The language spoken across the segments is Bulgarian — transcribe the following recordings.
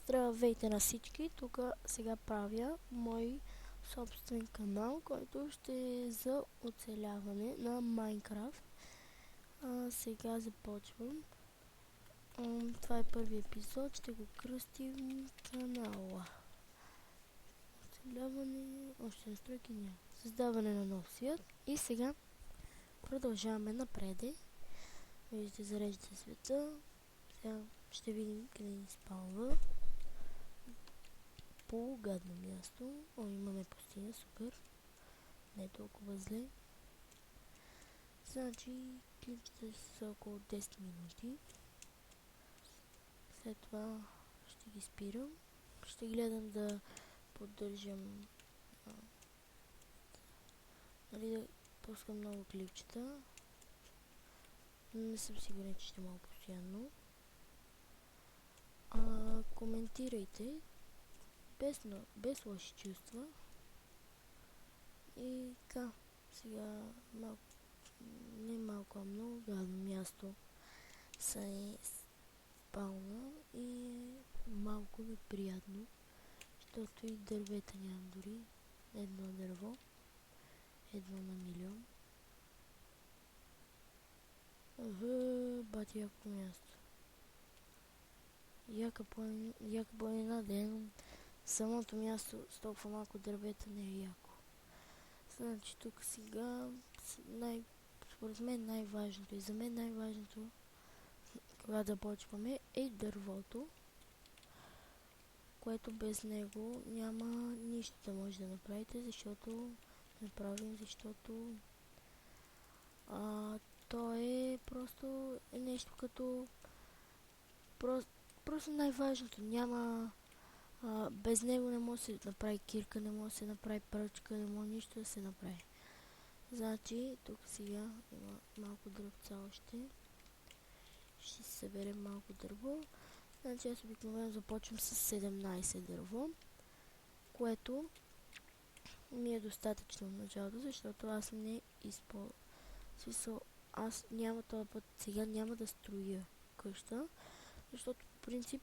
Здравейте на всички! Тук сега правя мой собствен канал, който ще е за оцеляване на Майнкрафт. Сега започвам. Това е първи епизод, ще го кръстим канала. Оцеляване, още настройки няма. Създаване на нов свят. И сега продължаваме напреде. Виждате, зарежда света. Сега ще видим къде ни спалва. По-гадно място. Имаме пустиня, супер. Не е толкова зле. Значи, клипчета са около 10 минути. След това ще ги спирам. Ще гледам да поддържам да пускам много клипчета. Не съм сигурен, че ще мога постоянно. Коментирайте без лоши чувства. И така, сега не малко, а много гадно място са е спална и е малко неприятно, защото и дървета нямам дори. Едно дърво, едно на милион. Бати яко място. Яка планина да е, но самото място с толкова малко дървета не е яко. Значи тук сега според мен най-важното и за мен най-важното, когато започваме, е дървото, което без него няма нищо да може да направите, защото то е просто нещо като просто най-важното. Няма без него не може да се направи кирка, не може да се направи пръчка, не може нищо да се направи. Значи, тук сега има малко дървца още. Ще си съберем малко дърво. Значи аз обикновено започвам с 17 дърво, което ми е достатъчно в началото, защото аз не използвам. Аз няма този път, сега няма да строя къща, защото по принцип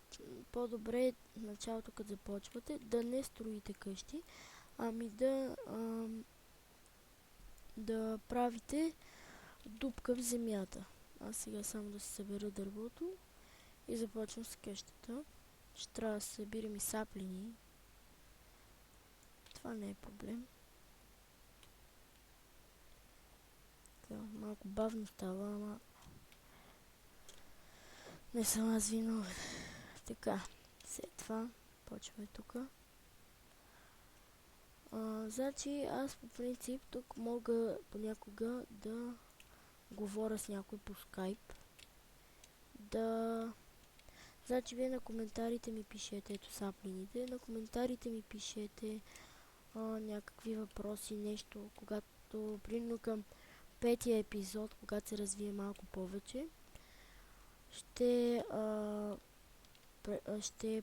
по-добре е в началото, като започвате, да не строите къщи, ами да правите дупка в земята. Аз сега само да се събера дървото и започвам с къщата. Ще трябва да се събирам и саплини. Това не е проблем. Така, малко бавно става, ама не съм аз виновен. Така, след това почваме тук. Значи аз по принцип тук мога понякога да говоря с някой по скайп. Значи вие на коментарите ми пишете, ето саплините, на коментарите ми пишете някакви въпроси, нещо, когато примерно към 5-я епизод, когато се развие малко повече, ще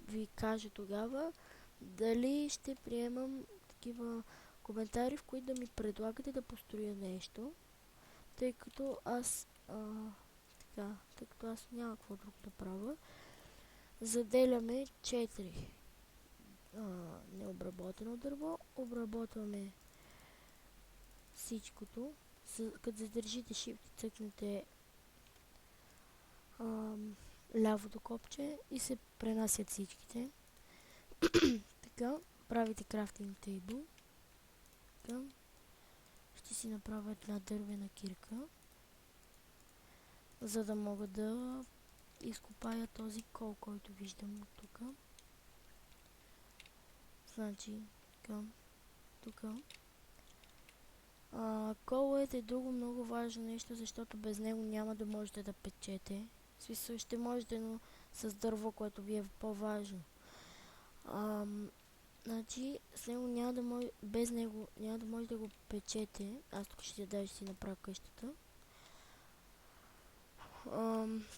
ви кажа тогава дали ще приемам такива коментари, в които да ми предлагате да построя нещо, тъй като аз няма какво друго да правя. Заделяме 4 необработено дърво, обработваме всичкото, като задържите Shift и цъкнете лявото копче и се пренасят всичките. Така, правите крафтинг тейбъл. Така, ще си направя една дървена кирка, за да мога да изкопая този кол, който виждам тук. Значи, тук. Колът е друго много важно нещо, защото без него няма да можете да печете. В смисъл ще можете, но с дърво, което ви е по-важно. Значи, без него няма да може да го печете. Аз тук ще си направя къщата.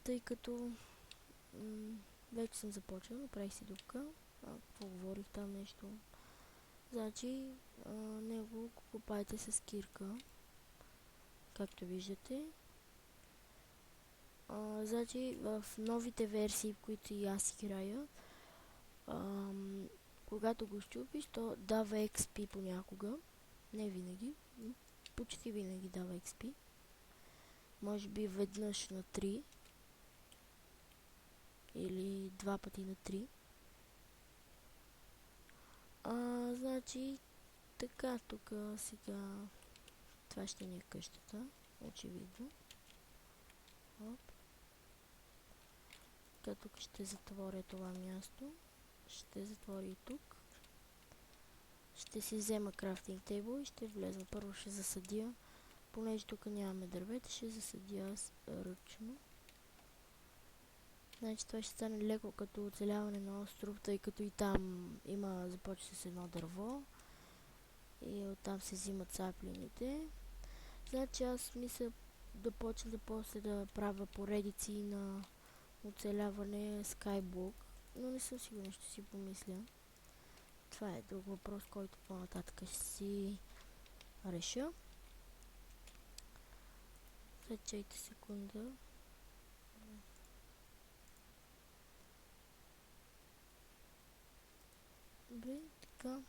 Тъй като вече съм започнал, направих си дупка. Какво говорих там нещо? Значи, него го копайте с кирка, както виждате. Значи, в новите версии, в които и аз играя, Когато го щупиш, то дава XP понякога. Не винаги, но почти винаги дава XP. Може би веднъж на 3 или 2 пъти на 3. Значи така, тук сега това ще ни е къщата, очевидно. Оп. Така, тук ще затворя това място. Ще затворя и тук. Ще си взема крафтинг тейбъл и ще влеза. Първо ще засадя, понеже тук нямаме дървета, ще засадя ръчно. Значи това ще стане леко като оцеляване на остров, тъй като и там започва с едно дърво и оттам се взимат саплените. Значи аз мисля да почна после да правя поредици на оцеляване Skyblock, но не съм сигурна, ще си помисля. Това е друг въпрос, който по-нататък ще си реша. Зачейте секунда. Добре, така.